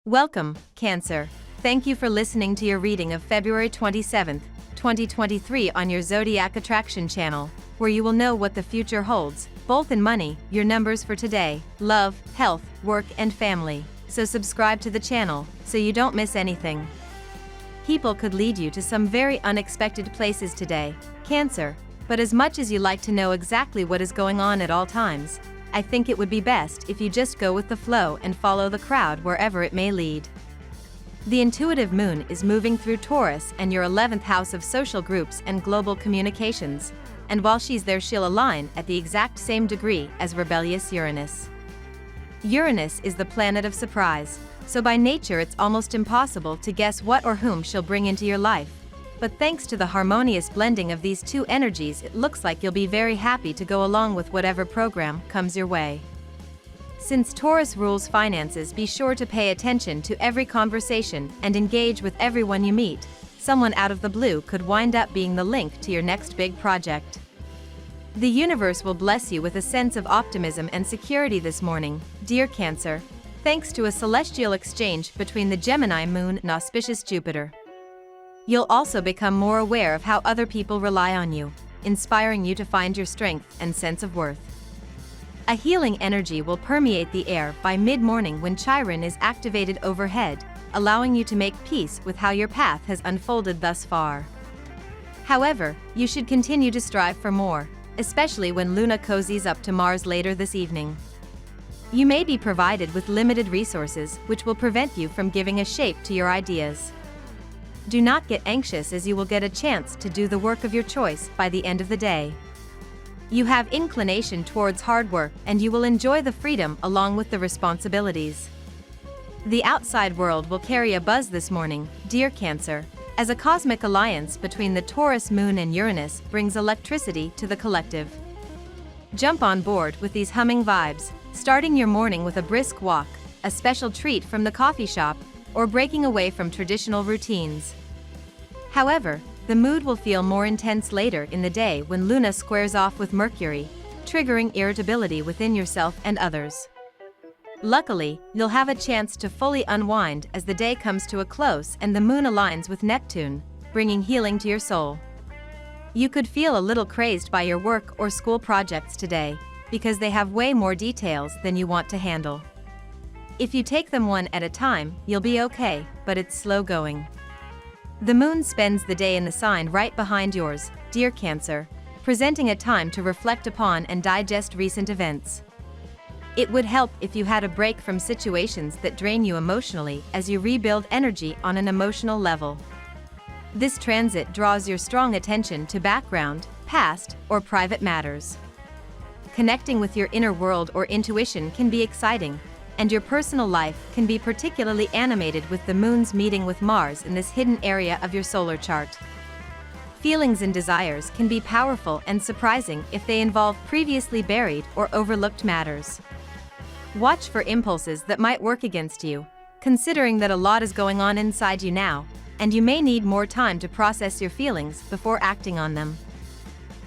Welcome, Cancer. Thank you for listening to your reading of February 27, 2023 on your Zodiac Attraction channel, where you will know what the future holds, both in money, your numbers for today, love, health, work and family. So subscribe to the channel, so you don't miss anything. People could lead you to some very unexpected places today, Cancer, but as much as you like to know exactly what is going on at all times, I think it would be best if you just go with the flow and follow the crowd wherever it may lead. The intuitive moon is moving through Taurus and your 11th house of social groups and global communications, and while she's there she'll align at the exact same degree as rebellious Uranus. Uranus is the planet of surprise, so by nature it's almost impossible to guess what or whom she'll bring into your life. But thanks to the harmonious blending of these two energies, it looks like you'll be very happy to go along with whatever program comes your way. Since Taurus rules finances, be sure to pay attention to every conversation and engage with everyone you meet. Someone out of the blue could wind up being the link to your next big project. The universe will bless you with a sense of optimism and security this morning, dear Cancer, thanks to a celestial exchange between the Gemini moon and auspicious Jupiter. You'll also become more aware of how other people rely on you, inspiring you to find your strength and sense of worth. A healing energy will permeate the air by mid-morning when Chiron is activated overhead, allowing you to make peace with how your path has unfolded thus far. However, you should continue to strive for more, especially when Luna cozies up to Mars later this evening. You may be provided with limited resources, which will prevent you from giving a shape to your ideas. Do not get anxious, as you will get a chance to do the work of your choice by the end of the day. You have inclination towards hard work and you will enjoy the freedom along with the responsibilities. The outside world will carry a buzz this morning, dear Cancer, as a cosmic alliance between the Taurus moon and Uranus brings electricity to the collective. Jump on board with these humming vibes, starting your morning with a brisk walk, a special treat from the coffee shop, or breaking away from traditional routines. However, the mood will feel more intense later in the day when Luna squares off with Mercury, triggering irritability within yourself and others. Luckily, you'll have a chance to fully unwind as the day comes to a close and the moon aligns with Neptune, bringing healing to your soul. You could feel a little crazed by your work or school projects today, because they have way more details than you want to handle. If you take them one at a time, you'll be okay, but it's slow going. The moon spends the day in the sign right behind yours, dear Cancer, presenting a time to reflect upon and digest recent events. It would help if you had a break from situations that drain you emotionally as you rebuild energy on an emotional level. This transit draws your strong attention to background, past, or private matters. Connecting with your inner world or intuition can be exciting, and your personal life can be particularly animated with the moon's meeting with Mars in this hidden area of your solar chart. Feelings and desires can be powerful and surprising if they involve previously buried or overlooked matters. Watch for impulses that might work against you, considering that a lot is going on inside you now, and you may need more time to process your feelings before acting on them.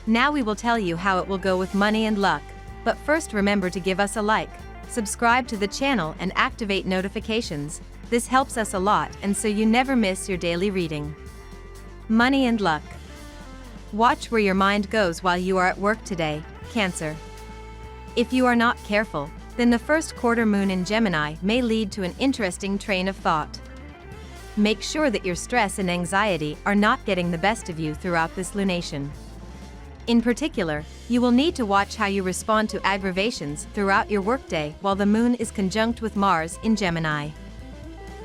Now we will tell you how it will go with money and luck, but first remember to give us a like, subscribe to the channel and activate notifications. This helps us a lot and so you never miss your daily reading. Money and luck. Watch where your mind goes while you are at work today, Cancer. If you are not careful, then the first quarter moon in Gemini may lead to an interesting train of thought. Make sure that your stress and anxiety are not getting the best of you throughout this lunation. In particular, you will need to watch how you respond to aggravations throughout your workday while the moon is conjunct with Mars in Gemini.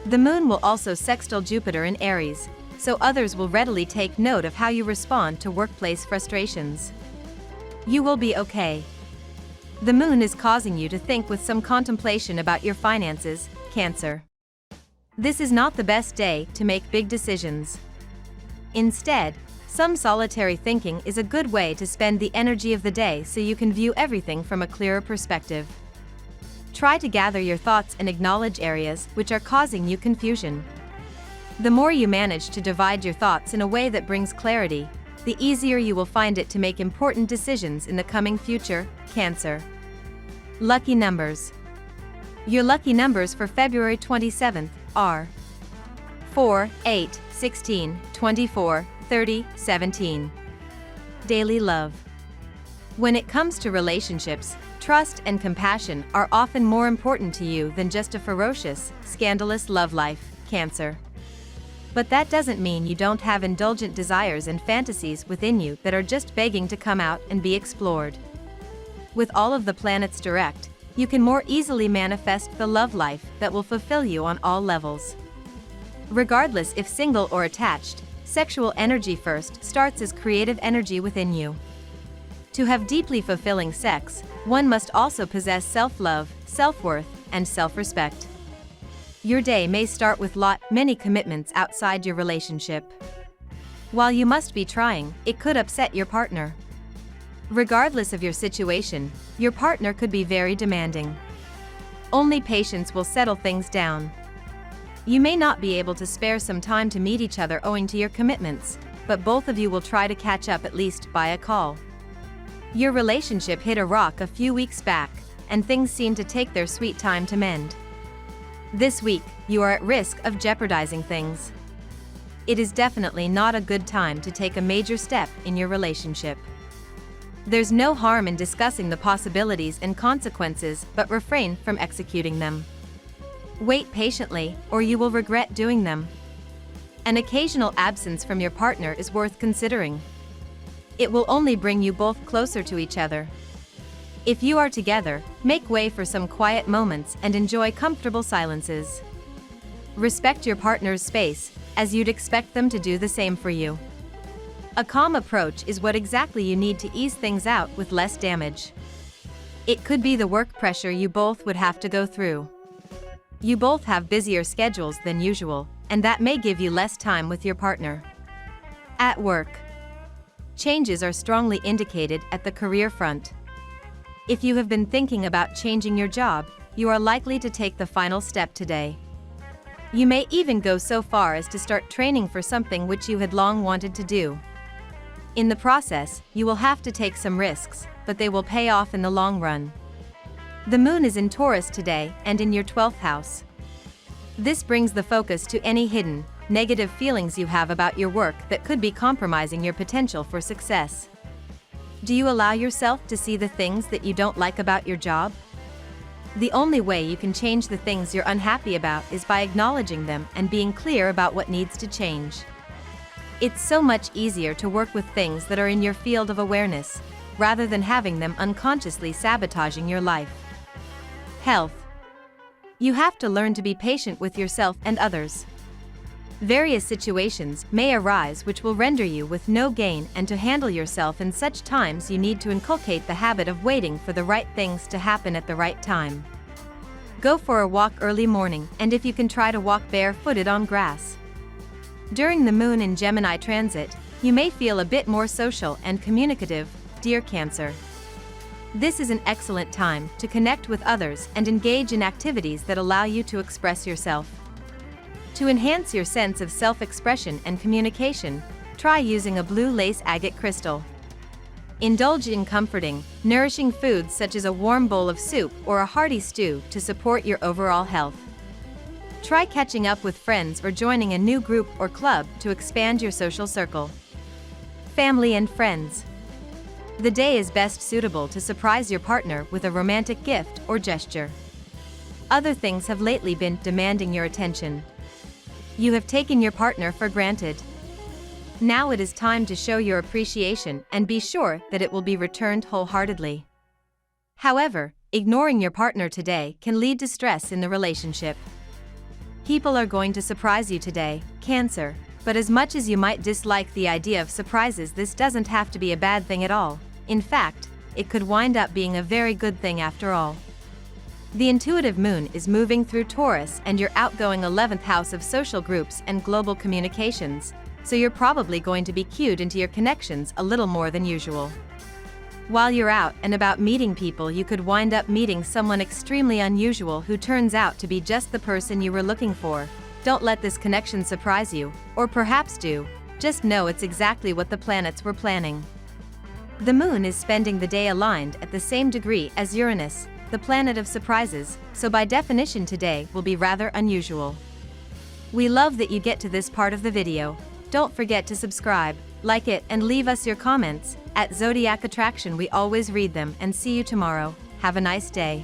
The moon will also sextile Jupiter in Aries, so others will readily take note of how you respond to workplace frustrations. You will be okay. The moon is causing you to think with some contemplation about your finances, Cancer. This is not the best day to make big decisions. Instead, some solitary thinking is a good way to spend the energy of the day so you can view everything from a clearer perspective. Try to gather your thoughts and acknowledge areas which are causing you confusion. The more you manage to divide your thoughts in a way that brings clarity, the easier you will find it to make important decisions in the coming future, Cancer. Lucky numbers. Your lucky numbers for February 27, are 4, 8, 16, 24, 30, 17. Daily love. When it comes to relationships, trust and compassion are often more important to you than just a ferocious, scandalous love life, Cancer. But that doesn't mean you don't have indulgent desires and fantasies within you that are just begging to come out and be explored. With all of the planets direct, you can more easily manifest the love life that will fulfill you on all levels. Regardless if single or attached, sexual energy first starts as creative energy within you. To have deeply fulfilling sex, one must also possess self-love, self-worth, and self-respect. Your day may start with many commitments outside your relationship. While you must be trying, it could upset your partner. Regardless of your situation, your partner could be very demanding. Only patience will settle things down. You may not be able to spare some time to meet each other owing to your commitments, but both of you will try to catch up at least by a call. Your relationship hit a rock a few weeks back, and things seem to take their sweet time to mend. This week, you are at risk of jeopardizing things. It is definitely not a good time to take a major step in your relationship. There's no harm in discussing the possibilities and consequences, but refrain from executing them. Wait patiently, or you will regret doing them. An occasional absence from your partner is worth considering. It will only bring you both closer to each other. If you are together, make way for some quiet moments and enjoy comfortable silences. Respect your partner's space, as you'd expect them to do the same for you. A calm approach is what exactly you need to ease things out with less damage. It could be the work pressure you both would have to go through. You both have busier schedules than usual, and that may give you less time with your partner. At work, changes are strongly indicated at the career front. If you have been thinking about changing your job, you are likely to take the final step today. You may even go so far as to start training for something which you had long wanted to do. In the process, you will have to take some risks, but they will pay off in the long run. The moon is in Taurus today and in your 12th house. This brings the focus to any hidden, negative feelings you have about your work that could be compromising your potential for success. Do you allow yourself to see the things that you don't like about your job? The only way you can change the things you're unhappy about is by acknowledging them and being clear about what needs to change. It's so much easier to work with things that are in your field of awareness, rather than having them unconsciously sabotaging your life. Health. You have to learn to be patient with yourself and others. Various situations may arise which will render you with no gain, and to handle yourself in such times you need to inculcate the habit of waiting for the right things to happen at the right time. Go for a walk early morning, and if you can, try to walk barefooted on grass. During the moon in Gemini transit, you may feel a bit more social and communicative, dear Cancer. This is an excellent time to connect with others and engage in activities that allow you to express yourself. To enhance your sense of self-expression and communication, try using a blue lace agate crystal. Indulge in comforting, nourishing foods such as a warm bowl of soup or a hearty stew to support your overall health. Try catching up with friends or joining a new group or club to expand your social circle. Family and friends. The day is best suitable to surprise your partner with a romantic gift or gesture. Other things have lately been demanding your attention. You have taken your partner for granted. Now it is time to show your appreciation and be sure that it will be returned wholeheartedly. However, ignoring your partner today can lead to stress in the relationship. People are going to surprise you today, Cancer, but as much as you might dislike the idea of surprises, this doesn't have to be a bad thing at all. In fact, it could wind up being a very good thing after all. The intuitive moon is moving through Taurus and your outgoing 11th house of social groups and global communications, so you're probably going to be cued into your connections a little more than usual. While you're out and about meeting people, you could wind up meeting someone extremely unusual who turns out to be just the person you were looking for. Don't let this connection surprise you, or perhaps do. Just know it's exactly what the planets were planning. The moon is spending the day aligned at the same degree as Uranus, the planet of surprises, so by definition today will be rather unusual. We love that you get to this part of the video. Don't forget to subscribe, like it, and leave us your comments. At Zodiac Attraction we always read them, and see you tomorrow. Have a nice day.